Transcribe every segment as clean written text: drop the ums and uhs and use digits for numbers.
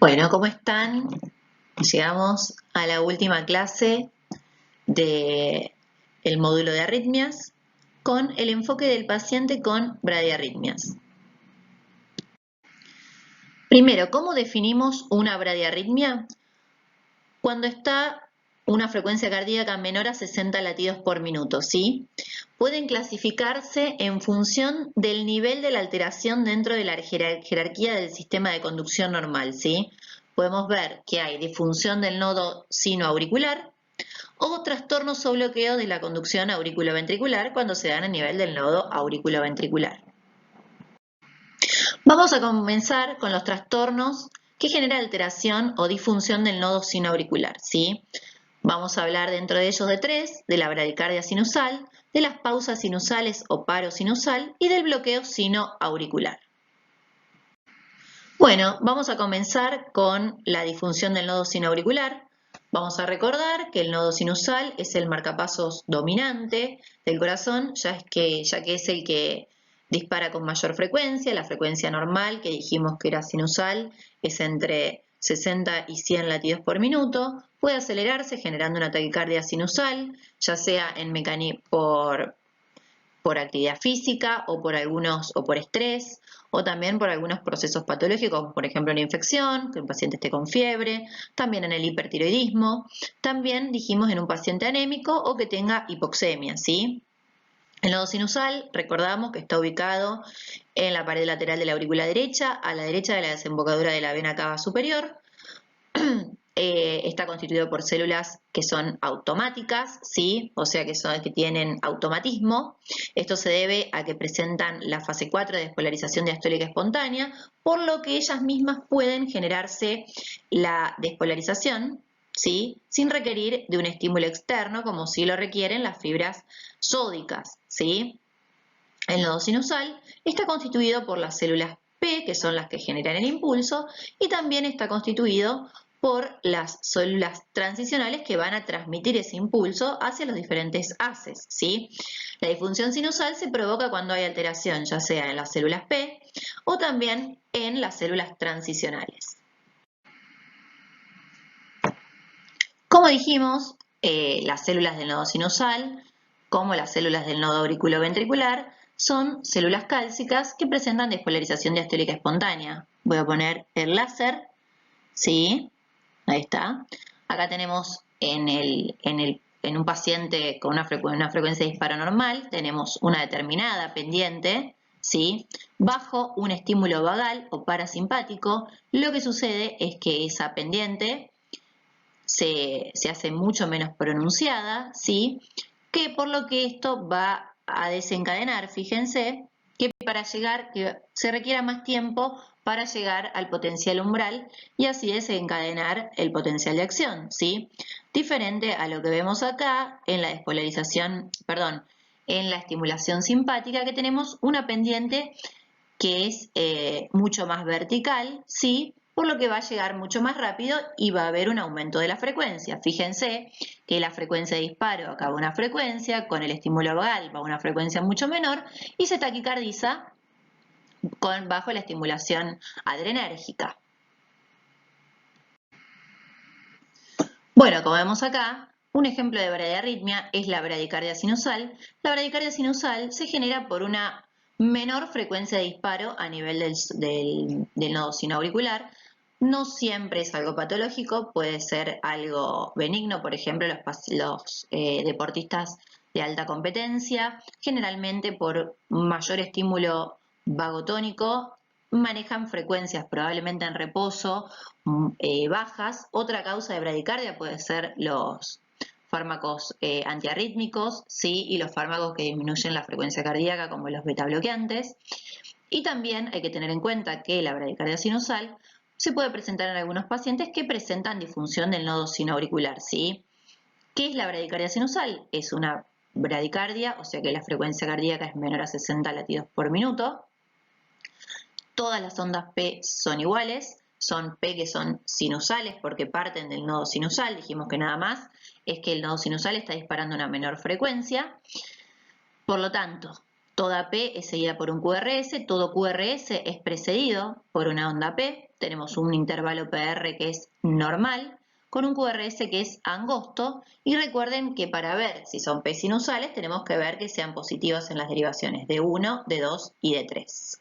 Bueno, ¿cómo están? Llegamos a la última clase del módulo de arritmias con el enfoque del paciente con bradiarritmias. Primero, ¿cómo definimos una bradiarritmia? Cuando está una frecuencia cardíaca menor a 60 latidos por minuto, ¿sí? Pueden clasificarse en función del nivel de la alteración dentro de la jerarquía del sistema de conducción normal, ¿sí? Podemos ver que hay disfunción del nodo sinoauricular o trastornos o bloqueo de la conducción auriculoventricular cuando se dan a nivel del nodo auriculoventricular. Vamos a comenzar con los trastornos que generan alteración o disfunción del nodo sinoauricular, ¿sí? Vamos a hablar dentro de ellos de tres: de la bradicardia sinusal, de las pausas sinusales o paro sinusal y del bloqueo sinoauricular. Bueno, vamos a comenzar con la disfunción del nodo sinoauricular. Vamos a recordar que el nodo sinusal es el marcapasos dominante del corazón, ya que es el que dispara con mayor frecuencia. La frecuencia normal, que dijimos que era sinusal, es entre 60 y 100 latidos por minuto. Puede acelerarse generando una taquicardia sinusal, ya sea por actividad física o por estrés, o también por algunos procesos patológicos, como por ejemplo una infección, que un paciente esté con fiebre, también en el hipertiroidismo, también dijimos en un paciente anémico o que tenga hipoxemia, ¿sí? El nodo sinusal, recordamos que está ubicado en la pared lateral de la aurícula derecha, a la derecha de la desembocadura de la vena cava superior. Está constituido por células que son automáticas, ¿sí? O sea que tienen automatismo. Esto se debe a que presentan la fase 4 de despolarización diastólica espontánea, por lo que ellas mismas pueden generarse la despolarización, ¿sí? Sin requerir de un estímulo externo, como sí lo requieren las fibras sódicas, ¿sí? El nodo sinusal está constituido por las células P, que son las que generan el impulso, y también está constituido por las células transicionales que van a transmitir ese impulso hacia los diferentes haces, ¿sí? La disfunción sinusal se provoca cuando hay alteración, ya sea en las células P o también en las células transicionales. Como dijimos, las células del nodo sinusal, como las células del nodo auriculoventricular, son células cálcicas que presentan despolarización diastólica espontánea. Voy a poner el láser, ¿sí? Ahí está. Acá tenemos en un paciente con una frecuencia de disparo normal, tenemos una determinada pendiente, ¿sí? Bajo un estímulo vagal o parasimpático, lo que sucede es que esa pendiente se hace mucho menos pronunciada, ¿sí? Que por lo que esto va a desencadenar, fíjense, que se requiera más tiempo para llegar al potencial umbral y así desencadenar el potencial de acción, ¿sí? Diferente a lo que vemos acá en la en la estimulación simpática, que tenemos una pendiente que es mucho más vertical, ¿sí? Por lo que va a llegar mucho más rápido y va a haber un aumento de la frecuencia. Fíjense que la frecuencia de disparo acá va a una frecuencia, con el estímulo vagal va a una frecuencia mucho menor y se taquicardiza bajo la estimulación adrenérgica. Bueno, como vemos acá, un ejemplo de bradiarritmia es la bradicardia sinusal. La bradicardia sinusal se genera por una menor frecuencia de disparo a nivel del nodo sinoauricular. No siempre es algo patológico, puede ser algo benigno, por ejemplo, los deportistas de alta competencia, generalmente por mayor estímulo vagotónico, manejan frecuencias probablemente en reposo bajas. Otra causa de bradicardia puede ser los fármacos antiarrítmicos, ¿sí? Y los fármacos que disminuyen la frecuencia cardíaca, como los betabloqueantes. Y también hay que tener en cuenta que la bradicardia sinusal se puede presentar en algunos pacientes que presentan disfunción del nodo sinoauricular, ¿sí? ¿Qué es la bradicardia sinusal? Es una bradicardia, o sea que la frecuencia cardíaca es menor a 60 latidos por minuto. Todas las ondas P son iguales, son P que son sinusales porque parten del nodo sinusal. Dijimos que nada más es que el nodo sinusal está disparando una menor frecuencia. Por lo tanto, toda P es seguida por un QRS, todo QRS es precedido por una onda P. tenemos un intervalo PR que es normal, con un QRS que es angosto, y recuerden que para ver si son P sinusales tenemos que ver que sean positivos en las derivaciones de 1, de 2 y de 3.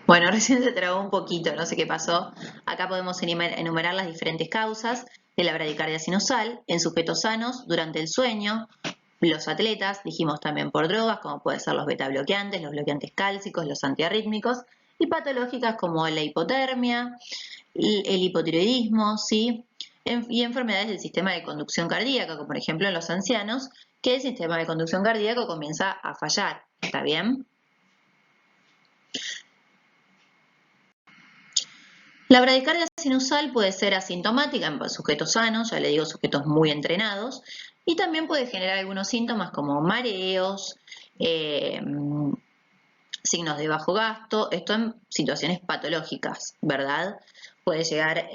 Bueno, recién se trabó un poquito, no sé qué pasó. Acá podemos enumerar las diferentes causas de la bradicardia sinusal en sujetos sanos durante el sueño, los atletas, dijimos también por drogas, como pueden ser los beta-bloqueantes, los bloqueantes cálcicos, los antiarrítmicos, y patológicas como la hipotermia, el hipotiroidismo, ¿sí? Y enfermedades del sistema de conducción cardíaca, como por ejemplo en los ancianos, que el sistema de conducción cardíaco comienza a fallar, ¿está bien? La bradicardia sinusal puede ser asintomática en sujetos sanos, ya le digo, sujetos muy entrenados, y también puede generar algunos síntomas como mareos, signos de bajo gasto, esto en situaciones patológicas, ¿verdad? Puede llegar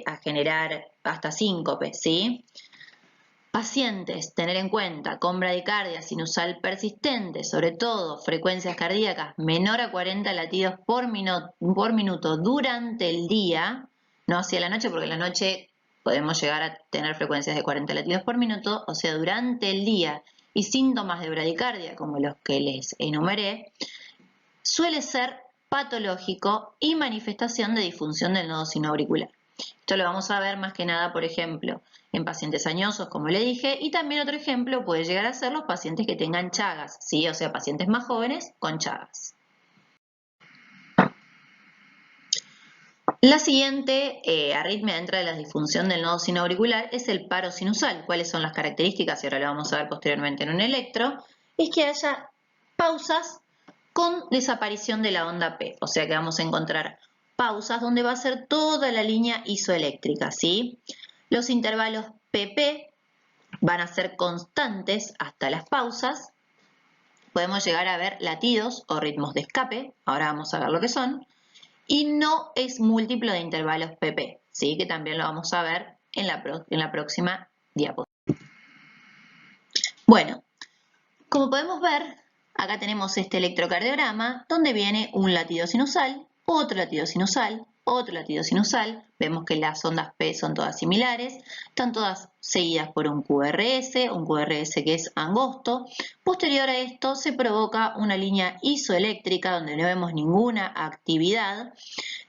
a generar hasta síncope, ¿sí? Pacientes, tener en cuenta, con bradicardia sinusal persistente, sobre todo frecuencias cardíacas menor a 40 latidos por minuto durante el día, no hacia la noche, porque en la noche podemos llegar a tener frecuencias de 40 latidos por minuto, o sea, durante el día, y síntomas de bradicardia, como los que les enumeré, suele ser patológico y manifestación de disfunción del nodo sinoauricular. Esto lo vamos a ver más que nada, por ejemplo, en pacientes añosos, como le dije, y también otro ejemplo puede llegar a ser los pacientes que tengan Chagas, ¿sí? O sea, pacientes más jóvenes con Chagas. La siguiente arritmia dentro de la disfunción del nodo sinoauricular es el paro sinusal. ¿Cuáles son las características? Y ahora lo vamos a ver posteriormente en un electro. Es que haya pausas con desaparición de la onda P. O sea que vamos a encontrar pausas donde va a ser toda la línea isoeléctrica, ¿sí? Los intervalos PP van a ser constantes hasta las pausas. Podemos llegar a ver latidos o ritmos de escape, ahora vamos a ver lo que son, y no es múltiplo de intervalos PP, ¿sí? Que también lo vamos a ver en la próxima diapositiva. Bueno, como podemos ver, acá tenemos este electrocardiograma donde viene un latido sinusal, otro latido sinusal, otro latido sinusal. Vemos que las ondas P son todas similares, están todas seguidas por un QRS que es angosto. Posterior a esto se provoca una línea isoeléctrica donde no vemos ninguna actividad,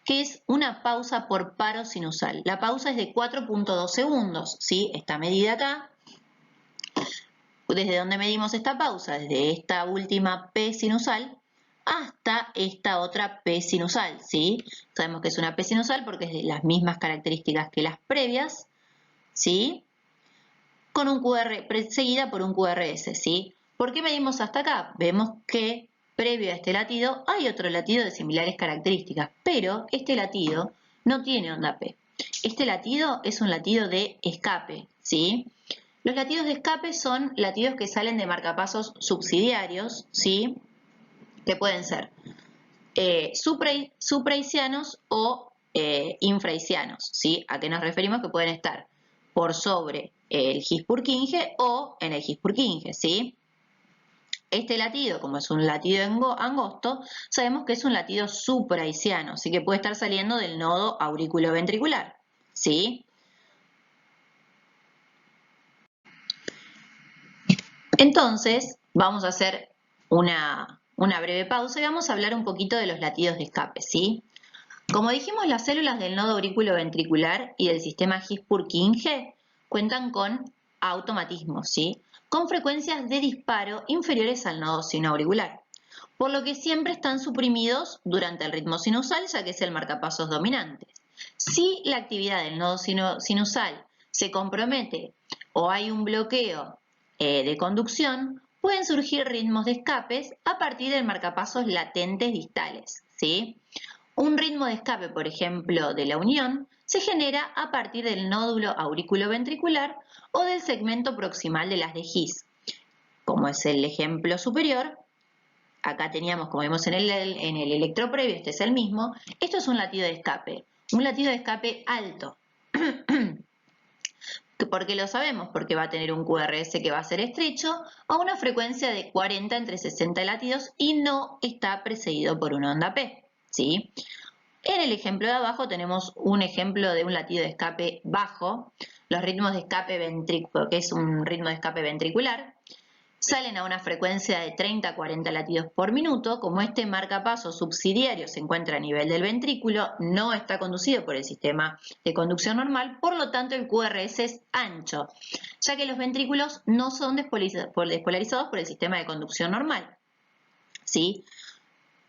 que es una pausa por paro sinusal. La pausa es de 4.2 segundos, ¿sí? Está medida acá. ¿Desde dónde medimos esta pausa? Desde esta última P sinusal hasta esta otra P sinusal, ¿sí? Sabemos que es una P sinusal porque es de las mismas características que las previas, ¿sí? Con un seguida por un QRS, ¿sí? ¿Por qué medimos hasta acá? Vemos que previo a este latido hay otro latido de similares características, pero este latido no tiene onda P. Este latido es un latido de escape, ¿sí? Los latidos de escape son latidos que salen de marcapasos subsidiarios, ¿sí? Que pueden ser supraisianos o infraisianos, ¿sí? ¿A qué nos referimos? Que pueden estar por sobre el His-Purkinje o en el His-Purkinje, ¿sí? Este latido, como es un latido angosto, sabemos que es un latido supraisiano, así que puede estar saliendo del nodo auriculoventricular, ¿sí? Entonces, vamos a hacer una breve pausa y vamos a hablar un poquito de los latidos de escape, ¿sí? Como dijimos, las células del nodo auriculoventricular y del sistema His-Purkinje cuentan con automatismos, ¿sí? Con frecuencias de disparo inferiores al nodo sinoauricular, por lo que siempre están suprimidos durante el ritmo sinusal, ya que es el marcapasos dominante. Si la actividad del nodo sinusal se compromete o hay un bloqueo de conducción, pueden surgir ritmos de escapes a partir del marcapasos latentes distales, ¿sí? Un ritmo de escape, por ejemplo, de la unión, se genera a partir del nódulo auriculoventricular o del segmento proximal de las de His. Como es el ejemplo superior, acá teníamos, como vimos en el electro previo, este es el mismo, esto es un latido de escape alto. ¿Por qué lo sabemos? Porque va a tener un QRS que va a ser estrecho a una frecuencia de 40 entre 60 latidos y no está precedido por una onda P, ¿sí? En el ejemplo de abajo tenemos un ejemplo de un latido de escape bajo. Los ritmos de escape ventricular, que es un ritmo de escape ventricular, salen a una frecuencia de 30 a 40 latidos por minuto. Como este marcapaso subsidiario se encuentra a nivel del ventrículo, no está conducido por el sistema de conducción normal, por lo tanto el QRS es ancho, ya que los ventrículos no son despolarizados por el sistema de conducción normal, ¿sí?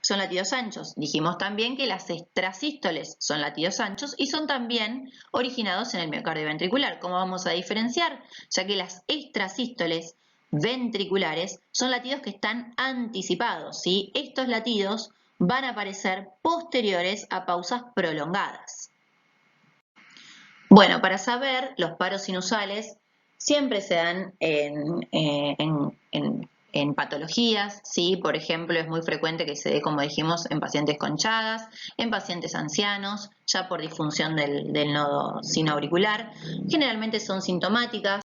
Son latidos anchos. Dijimos también que las extrasístoles son latidos anchos y son también originados en el miocardio ventricular. ¿Cómo vamos a diferenciar? Ya que las extrasístoles ventriculares son latidos que están anticipados, ¿sí? Estos latidos van a aparecer posteriores a pausas prolongadas. Bueno, para saber, los paros sinusales siempre se dan en patologías, ¿sí? Por ejemplo, es muy frecuente que se dé, como dijimos, en pacientes con Chagas, en pacientes ancianos, ya por disfunción del nodo sinoauricular. Generalmente son sintomáticas,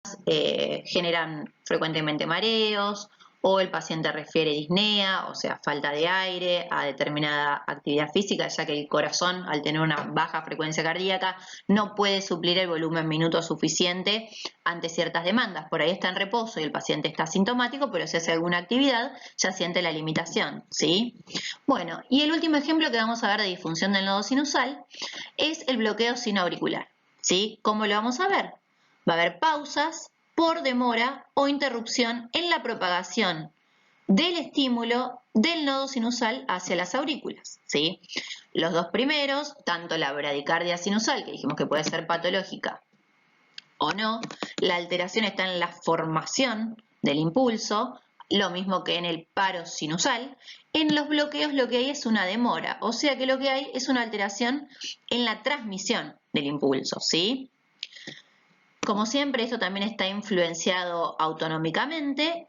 generan frecuentemente mareos, o el paciente refiere disnea, o sea, falta de aire a determinada actividad física, ya que el corazón, al tener una baja frecuencia cardíaca, no puede suplir el volumen minuto suficiente ante ciertas demandas. Por ahí está en reposo y el paciente está asintomático, pero si hace alguna actividad ya siente la limitación, ¿sí? Bueno, y el último ejemplo que vamos a ver de disfunción del nodo sinusal es el bloqueo sinoauricular, ¿sí? ¿Cómo lo vamos a ver? Va a haber pausas por demora o interrupción en la propagación del estímulo del nodo sinusal hacia las aurículas, ¿sí? Los dos primeros, tanto la bradicardia sinusal, que dijimos que puede ser patológica o no, la alteración está en la formación del impulso, lo mismo que en el paro sinusal. En los bloqueos lo que hay es una demora, o sea que lo que hay es una alteración en la transmisión del impulso, ¿sí? Como siempre, esto también está influenciado autonómicamente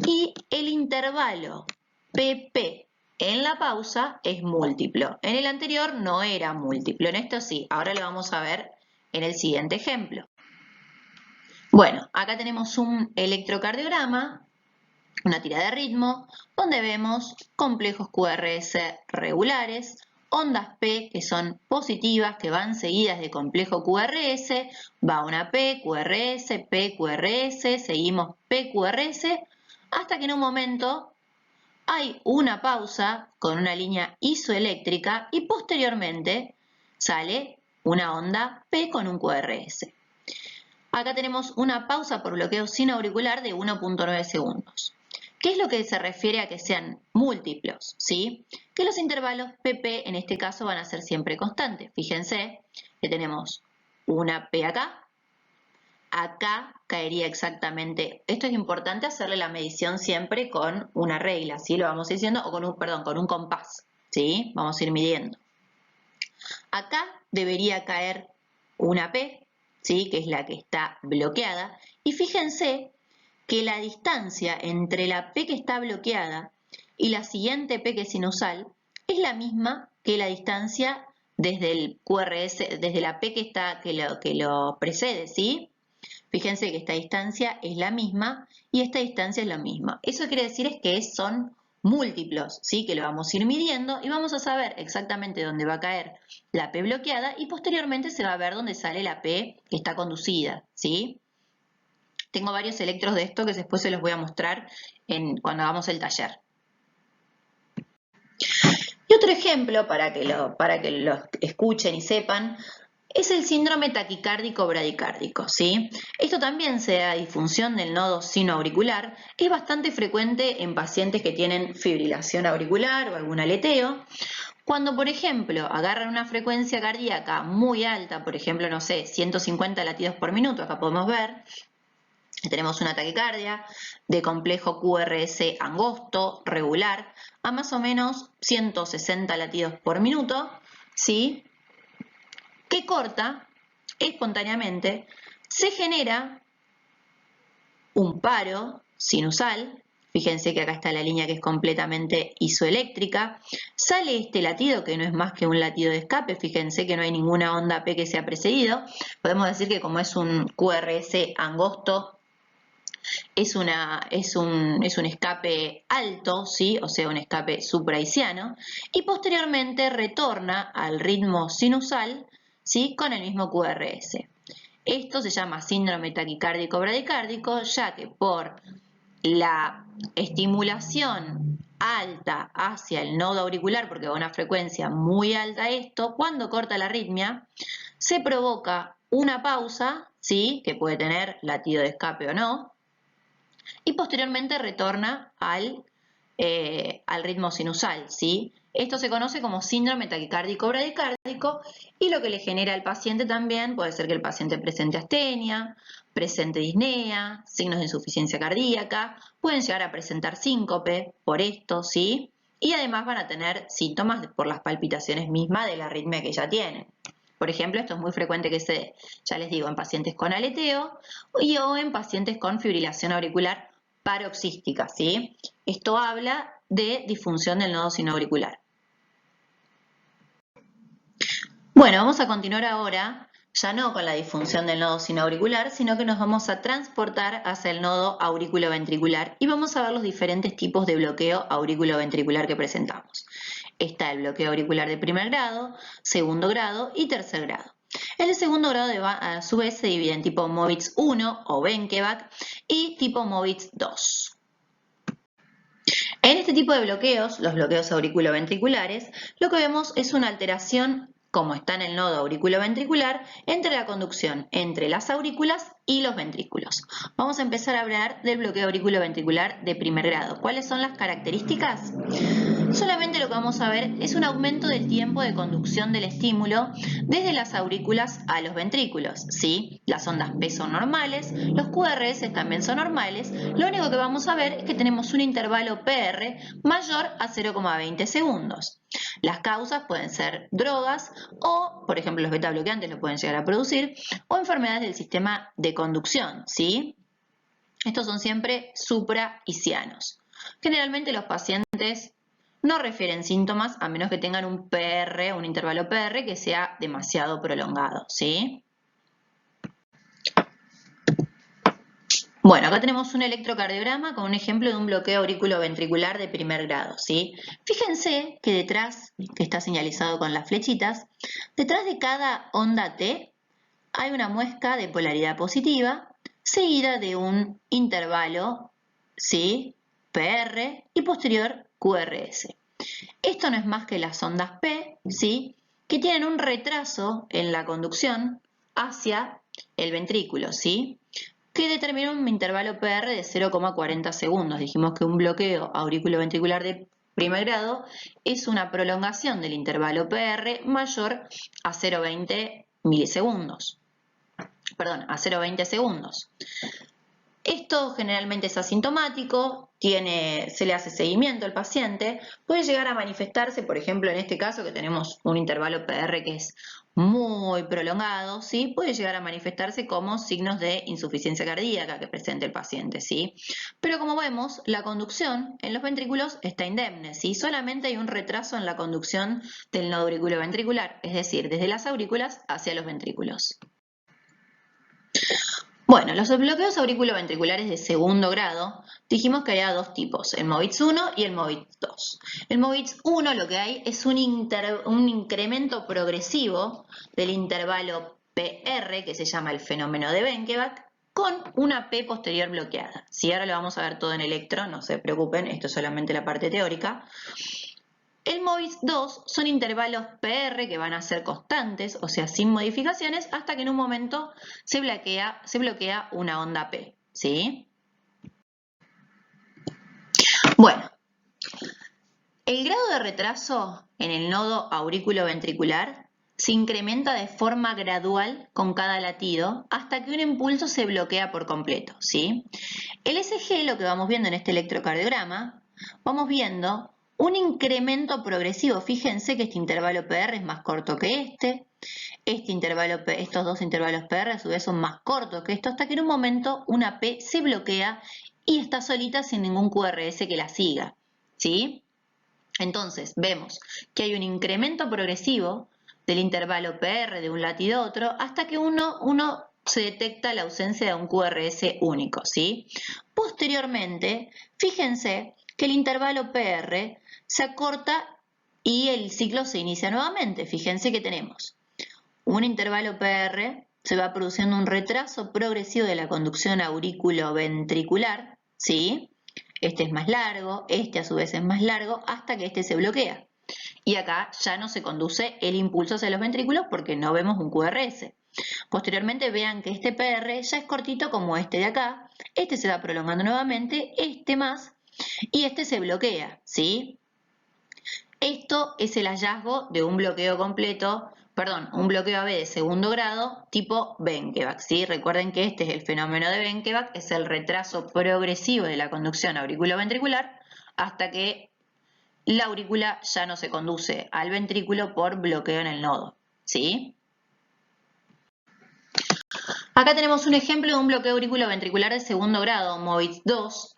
y el intervalo PP en la pausa es múltiplo. En el anterior no era múltiplo, en esto sí. Ahora lo vamos a ver en el siguiente ejemplo. Bueno, acá tenemos un electrocardiograma, una tira de ritmo, donde vemos complejos QRS regulares, ondas P que son positivas, que van seguidas de complejo QRS, va una P, QRS, P, QRS, seguimos P, QRS, hasta que en un momento hay una pausa con una línea isoeléctrica y posteriormente sale una onda P con un QRS. Acá tenemos una pausa por bloqueo sinoauricular de 1.9 segundos. ¿Qué es lo que se refiere a que sean múltiplos? ¿Sí? Que los intervalos PP en este caso van a ser siempre constantes. Fíjense que tenemos una P acá, acá caería exactamente, esto es importante hacerle la medición siempre con una regla, ¿sí? Lo vamos diciendo, o con un compás, ¿sí? Vamos a ir midiendo. Acá debería caer una P, ¿sí? Que es la que está bloqueada, y fíjense que la distancia entre la P que está bloqueada y la siguiente P que es sinusal es la misma que la distancia desde el QRS, desde la P que lo precede, ¿sí? Fíjense que esta distancia es la misma y esta distancia es la misma. Eso quiere decir es que son múltiplos, ¿sí? Que lo vamos a ir midiendo y vamos a saber exactamente dónde va a caer la P bloqueada y posteriormente se va a ver dónde sale la P que está conducida, ¿sí? Tengo varios electros de esto que después se los voy a mostrar cuando hagamos el taller. Y otro ejemplo, para que lo escuchen y sepan, es el síndrome taquicárdico bradicárdico, ¿sí? Esto también se da disfunción del nodo sinoauricular, es bastante frecuente en pacientes que tienen fibrilación auricular o algún aleteo. Cuando, por ejemplo, agarran una frecuencia cardíaca muy alta, por ejemplo, no sé, 150 latidos por minuto, acá podemos ver, tenemos una taquicardia de complejo QRS angosto, regular, a más o menos 160 latidos por minuto, ¿sí? Que corta espontáneamente, se genera un paro sinusal. Fíjense que acá está la línea que es completamente isoeléctrica. Sale este latido que no es más que un latido de escape. Fíjense que no hay ninguna onda P que sea precedido. Podemos decir que como es un QRS angosto, es un escape alto, ¿sí? O sea, un escape supraisiano, y posteriormente retorna al ritmo sinusal, ¿sí? Con el mismo QRS. Esto se llama síndrome taquicárdico bradicárdico, ya que por la estimulación alta hacia el nodo auricular, porque va a una frecuencia muy alta esto, cuando corta la arritmia, se provoca una pausa, ¿sí? Que puede tener latido de escape o no, y posteriormente retorna al ritmo sinusal, ¿sí? Esto se conoce como síndrome taquicárdico bradicárdico y lo que le genera al paciente también puede ser que el paciente presente astenia, presente disnea, signos de insuficiencia cardíaca, pueden llegar a presentar síncope por esto, ¿sí? Y además van a tener síntomas por las palpitaciones mismas de la arritmia que ya tienen. Por ejemplo, esto es muy frecuente que se dé, ya les digo, en pacientes con aleteo o en pacientes con fibrilación auricular paroxística, ¿sí? Esto habla de disfunción del nodo sinoauricular. Bueno, vamos a continuar ahora, ya no con la disfunción del nodo sinoauricular, sino que nos vamos a transportar hacia el nodo auriculoventricular y vamos a ver los diferentes tipos de bloqueo auriculoventricular que presentamos. Está el bloqueo auricular de primer grado, segundo grado y tercer grado. El de segundo grado a su vez se divide en tipo Movitz 1 o Benkevac y tipo Movitz 2. En este tipo de bloqueos, los bloqueos auriculoventriculares, lo que vemos es una alteración, como está en el nodo auriculoventricular, entre la conducción entre las aurículas y los ventrículos. Vamos a empezar a hablar del bloqueo auriculoventricular de primer grado. ¿Cuáles son las características? Solamente lo que vamos a ver es un aumento del tiempo de conducción del estímulo desde las aurículas a los ventrículos, ¿sí? Las ondas P son normales, los QRS también son normales, lo único que vamos a ver es que tenemos un intervalo PR mayor a 0,20 segundos. Las causas pueden ser drogas o, por ejemplo, los beta bloqueantes lo pueden llegar a producir, o enfermedades del sistema de conducción, ¿sí? Estos son siempre supraisianos. Generalmente los pacientes no refieren síntomas a menos que tengan un PR, un intervalo PR que sea demasiado prolongado, ¿sí? Bueno, acá tenemos un electrocardiograma con un ejemplo de un bloqueo auriculoventricular de primer grado, ¿sí? Fíjense que detrás, que está señalizado con las flechitas, detrás de cada onda T hay una muesca de polaridad positiva seguida de un intervalo, ¿sí? PR y posterior QRS. Esto no es más que las ondas P, ¿sí? Que tienen un retraso en la conducción hacia el ventrículo, ¿sí? Que determina un intervalo PR de 0,40 segundos. Dijimos que un bloqueo auriculoventricular de primer grado es una prolongación del intervalo PR mayor a 0,20 milisegundos. Perdón, a 0,20 segundos. Esto generalmente es asintomático, se le hace seguimiento al paciente, puede llegar a manifestarse, por ejemplo, en este caso que tenemos un intervalo PR que es muy prolongado, ¿sí? Puede llegar a manifestarse como signos de insuficiencia cardíaca que presente el paciente, ¿sí? Pero como vemos, la conducción en los ventrículos está indemne, ¿sí? Solamente hay un retraso en la conducción del nodo auriculoventricular, es decir, desde las aurículas hacia los ventrículos. Bueno, los bloqueos auriculoventriculares de segundo grado, dijimos que había dos tipos, el Movitz 1 y el Movitz 2. El Movitz 1 lo que hay es un incremento progresivo del intervalo PR, que se llama el fenómeno de Benkevac, con una P posterior bloqueada. Si ahora lo vamos a ver todo en electro, no se preocupen, esto es solamente la parte teórica. El Movitz 2 son intervalos PR que van a ser constantes, o sea, sin modificaciones, hasta que en un momento se bloquea una onda P, ¿sí? Bueno, el grado de retraso en el nodo auriculoventricular se incrementa de forma gradual con cada latido hasta que un impulso se bloquea por completo, ¿sí? El ECG, lo que vamos viendo en este electrocardiograma, vamos viendo un incremento progresivo. Fíjense que este intervalo PR es más corto que estos dos intervalos PR a su vez son más cortos que esto, hasta que en un momento una P se bloquea y está solita sin ningún QRS que la siga, ¿sí? Entonces, vemos que hay un incremento progresivo del intervalo PR de un latido a otro hasta que uno se detecta la ausencia de un QRS único, ¿sí? Posteriormente, fíjense que el intervalo PR se acorta y el ciclo se inicia nuevamente. Fíjense que tenemos un intervalo PR, se va produciendo un retraso progresivo de la conducción auriculoventricular, ¿sí? Este es más largo, este a su vez es más largo, hasta que este se bloquea. Y acá ya no se conduce el impulso hacia los ventrículos porque no vemos un QRS. Posteriormente vean que este PR ya es cortito como este de acá, este se va prolongando nuevamente, este más, y este se bloquea, ¿sí? Esto es el hallazgo de un bloqueo completo, perdón, un bloqueo AB de segundo grado tipo Benkeback, ¿sí? Recuerden que este es el fenómeno de Benkeback, es el retraso progresivo de la conducción auriculoventricular hasta que la aurícula ya no se conduce al ventrículo por bloqueo en el nodo, ¿sí? Acá tenemos un ejemplo de un bloqueo auriculoventricular de segundo grado, MOVITS 2.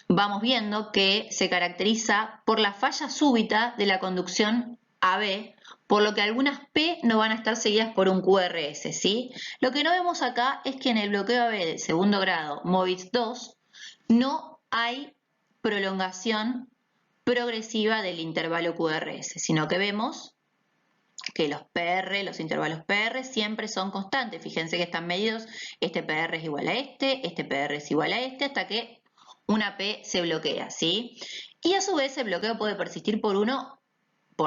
Vamos viendo que se caracteriza por la falla súbita de la conducción AB, por lo que algunas P no van a estar seguidas por un QRS, ¿sí? Lo que no vemos acá es que en el bloqueo AB de segundo grado, MOVITS 2, no hay prolongación progresiva del intervalo QRS, sino que vemos que los PR, los intervalos PR siempre son constantes. Fíjense que están medidos, este PR es igual a este PR es igual a este, hasta que una P se bloquea, ¿sí? Y a su vez el bloqueo puede persistir por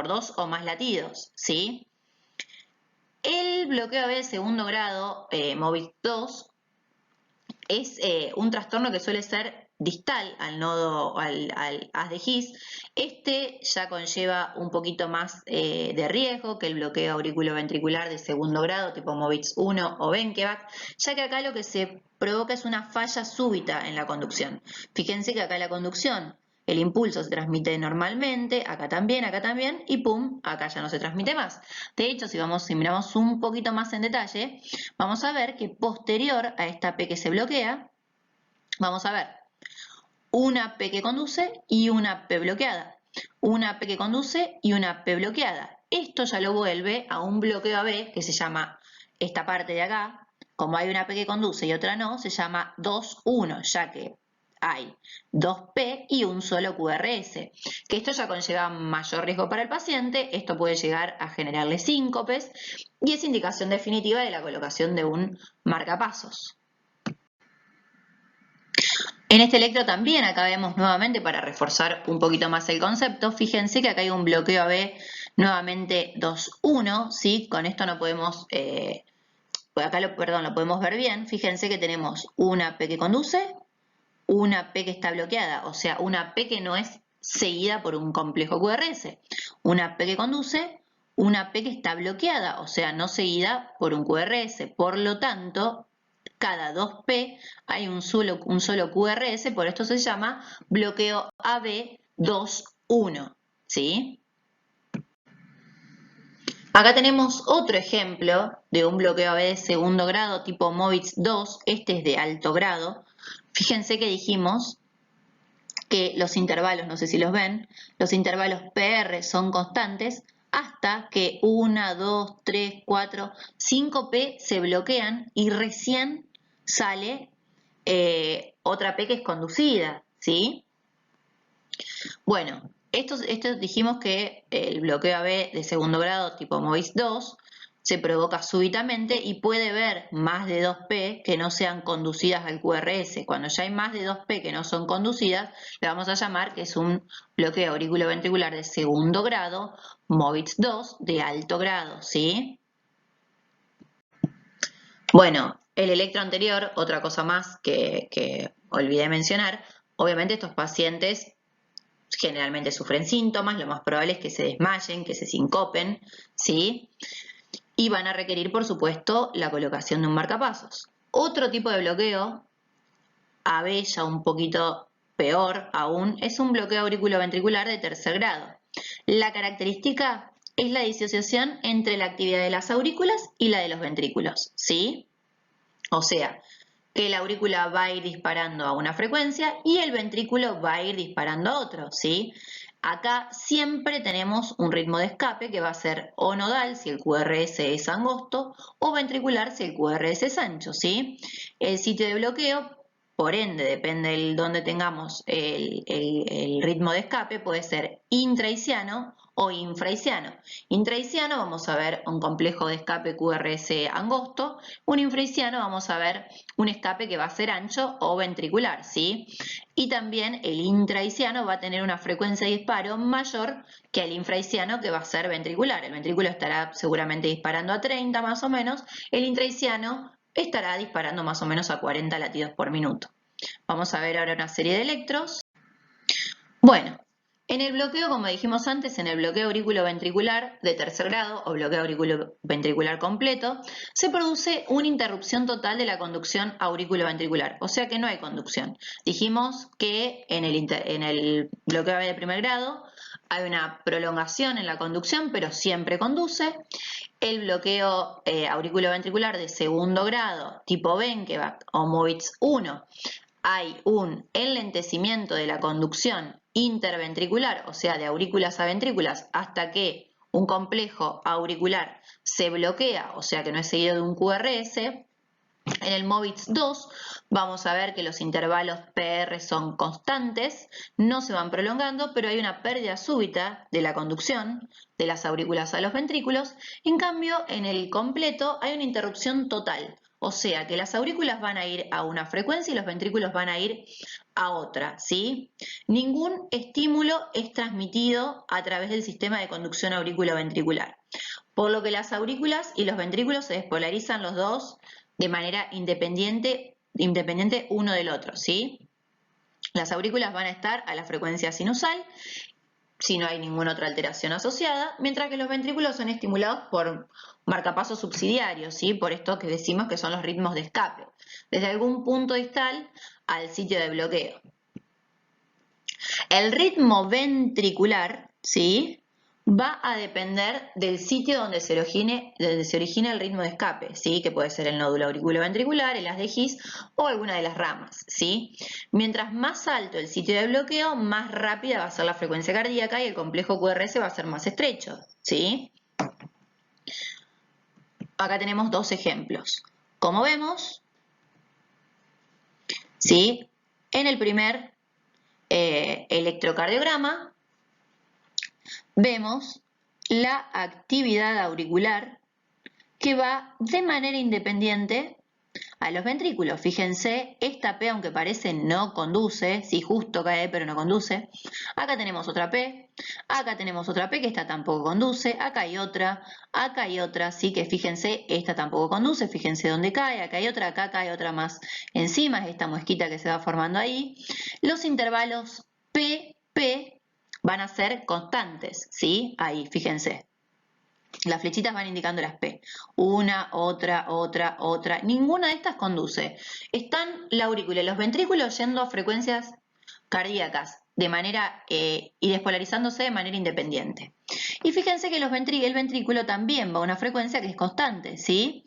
dos o más latidos, ¿sí? El bloqueo AB de segundo grado, MOVIC 2, es un trastorno que suele ser distal al nodo, al haz de His. Este ya conlleva un poquito más de riesgo que el bloqueo auriculoventricular de segundo grado, tipo MOVITS 1 o Benkeback, ya que acá lo que se provoca es una falla súbita en la conducción. Fíjense que acá la conducción, el impulso se transmite normalmente, acá también, y pum, acá ya no se transmite más. De hecho, si miramos un poquito más en detalle, vamos a ver que posterior a esta P que se bloquea, vamos a ver una P que conduce y una P bloqueada. Una P que conduce y una P bloqueada. Esto ya lo vuelve a un bloqueo AB que se llama esta parte de acá. Como hay una P que conduce y otra no, se llama 2-1, ya que hay 2P y un solo QRS, que esto ya conlleva mayor riesgo para el paciente, esto puede llegar a generarle síncopes y es indicación definitiva de la colocación de un marcapasos. En este electro también acá vemos nuevamente, para reforzar un poquito más el concepto, fíjense que acá hay un bloqueo AB nuevamente 2-1, ¿sí? Con esto no podemos, acá lo podemos ver bien, fíjense que tenemos una P que conduce, una P que está bloqueada, o sea, una P que no es seguida por un complejo QRS, una P que conduce, una P que está bloqueada, o sea, no seguida por un QRS, por lo tanto, cada 2P hay un solo QRS, por esto se llama bloqueo AB 2-1, ¿sí? Acá tenemos otro ejemplo de un bloqueo AB de segundo grado tipo MOVITS 2, este es de alto grado. Fíjense que dijimos que los intervalos, no sé si los ven, los intervalos PR son constantes hasta que 1, 2, 3, 4, 5 P se bloquean y recién sale otra P que es conducida, ¿sí? Bueno, esto dijimos que el bloqueo AB de segundo grado tipo MOVIS 2 se provoca súbitamente y puede haber más de 2P que no sean conducidas al QRS. Cuando ya hay más de 2P que no son conducidas, le vamos a llamar que es un bloqueo auriculoventricular de segundo grado, MOVIS 2 de alto grado, ¿sí? Bueno, el electro anterior, otra cosa más que olvidé mencionar, obviamente estos pacientes generalmente sufren síntomas, lo más probable es que se desmayen, que se sincopen, ¿sí? Y van a requerir, por supuesto, la colocación de un marcapasos. Otro tipo de bloqueo, AB ya un poquito peor aún, es un bloqueo auriculoventricular de tercer grado. La característica es la disociación entre la actividad de las aurículas y la de los ventrículos, ¿sí? O sea, que la aurícula va a ir disparando a una frecuencia y el ventrículo va a ir disparando a otro, ¿sí? Acá siempre tenemos un ritmo de escape que va a ser o nodal si el QRS es angosto o ventricular si el QRS es ancho, ¿sí? El sitio de bloqueo, por ende, depende de dónde tengamos el ritmo de escape, puede ser intraisiano o infraisiano. Intraisiano vamos a ver un complejo de escape QRS angosto, un infraisiano vamos a ver un escape que va a ser ancho o ventricular, ¿sí? Y también el intraisiano va a tener una frecuencia de disparo mayor que el infraisiano, que va a ser ventricular. El ventrículo estará seguramente disparando a 30 más o menos, el intraisiano estará disparando más o menos a 40 latidos por minuto. Vamos a ver ahora una serie de electros. Bueno, en el bloqueo, como dijimos antes, en el bloqueo auriculoventricular de tercer grado o bloqueo auriculoventricular completo, se produce una interrupción total de la conducción auriculoventricular, o sea que no hay conducción. Dijimos que en el bloqueo de primer grado hay una prolongación en la conducción, pero siempre conduce. El bloqueo auriculoventricular de segundo grado, tipo Benkevac o Movitz 1, hay un enlentecimiento de la conducción interventricular, o sea, de aurículas a ventrículas, hasta que un complejo auricular se bloquea, o sea que no es seguido de un QRS. En el Movitz 2 vamos a ver que los intervalos PR son constantes, no se van prolongando, pero hay una pérdida súbita de la conducción de las aurículas a los ventrículos. En cambio, en el completo hay una interrupción total, o sea que las aurículas van a ir a una frecuencia y los ventrículos van a ir a otra, ¿sí? Ningún estímulo es transmitido a través del sistema de conducción auriculoventricular, por lo que las aurículas y los ventrículos se despolarizan los dos de manera independiente uno del otro, ¿sí? Las aurículas van a estar a la frecuencia sinusal si no hay ninguna otra alteración asociada, mientras que los ventrículos son estimulados por marcapasos subsidiarios, ¿sí? Por esto que decimos que son los ritmos de escape, desde algún punto distal al sitio de bloqueo. El ritmo ventricular, ¿sí?, va a depender del sitio donde se origina el ritmo de escape, ¿sí?, que puede ser el nódulo auriculoventricular, el haz de His o alguna de las ramas, ¿sí? Mientras más alto el sitio de bloqueo, más rápida va a ser la frecuencia cardíaca y el complejo QRS va a ser más estrecho, ¿sí? Acá tenemos dos ejemplos. Como vemos, ¿sí?, en el primer electrocardiograma vemos la actividad auricular que va de manera independiente a los ventrículos. Fíjense, esta P, aunque parece, no conduce, sí, justo cae, pero no conduce. Acá tenemos otra P, acá tenemos otra P que esta tampoco conduce, acá hay otra, sí, que fíjense, esta tampoco conduce, fíjense dónde cae, acá hay otra más encima, es esta muesquita que se va formando ahí. Los intervalos P, P van a ser constantes, ¿sí? Ahí, fíjense. Las flechitas van indicando las P. Una, otra, otra, otra. Ninguna de estas conduce. Están la aurícula y los ventrículos yendo a frecuencias cardíacas de manera y despolarizándose de manera independiente. Y fíjense que el ventrículo también va a una frecuencia que es constante, ¿sí?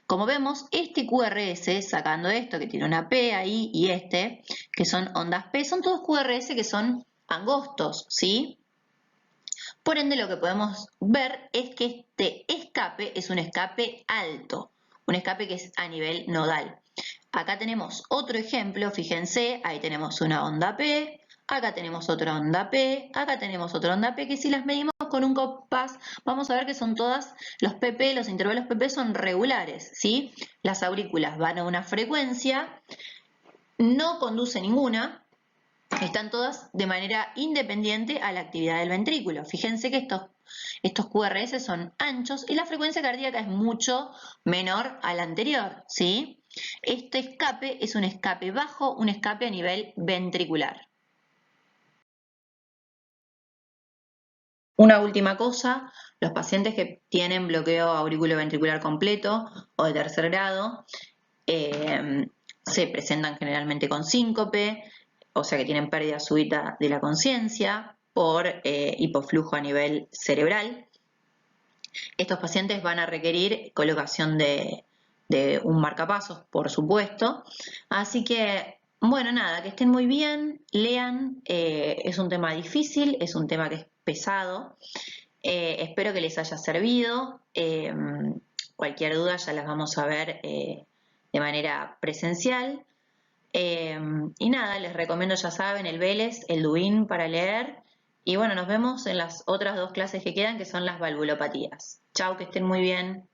Como vemos, este QRS, sacando esto que tiene una P ahí y este, que son ondas P, son todos QRS que son angostos, ¿sí? Por ende, lo que podemos ver es que este escape es un escape alto, un escape que es a nivel nodal. Acá tenemos otro ejemplo, fíjense, ahí tenemos una onda P, acá tenemos otra onda P, acá tenemos otra onda P, que si las medimos con un compás, vamos a ver que son todas, los PP, los intervalos PP son regulares, ¿sí? Las aurículas van a una frecuencia, no conduce ninguna, están todas de manera independiente a la actividad del ventrículo. Fíjense que estos QRS son anchos y la frecuencia cardíaca es mucho menor a la anterior, ¿sí? Este escape es un escape bajo, un escape a nivel ventricular. Una última cosa, los pacientes que tienen bloqueo auriculoventricular completo o de tercer grado se presentan generalmente con síncope, o sea que tienen pérdida súbita de la conciencia por hipoflujo a nivel cerebral. Estos pacientes van a requerir colocación de de un marcapasos, por supuesto. Así que, bueno, nada, que estén muy bien, lean, es un tema difícil, es un tema que es pesado. Espero que les haya servido. Cualquier duda ya las vamos a ver de manera presencial. Y nada, les recomiendo, ya saben, el Vélez, el Duin para leer. Y bueno, nos vemos en las otras 2 clases que quedan, que son las valvulopatías. Chao, que estén muy bien.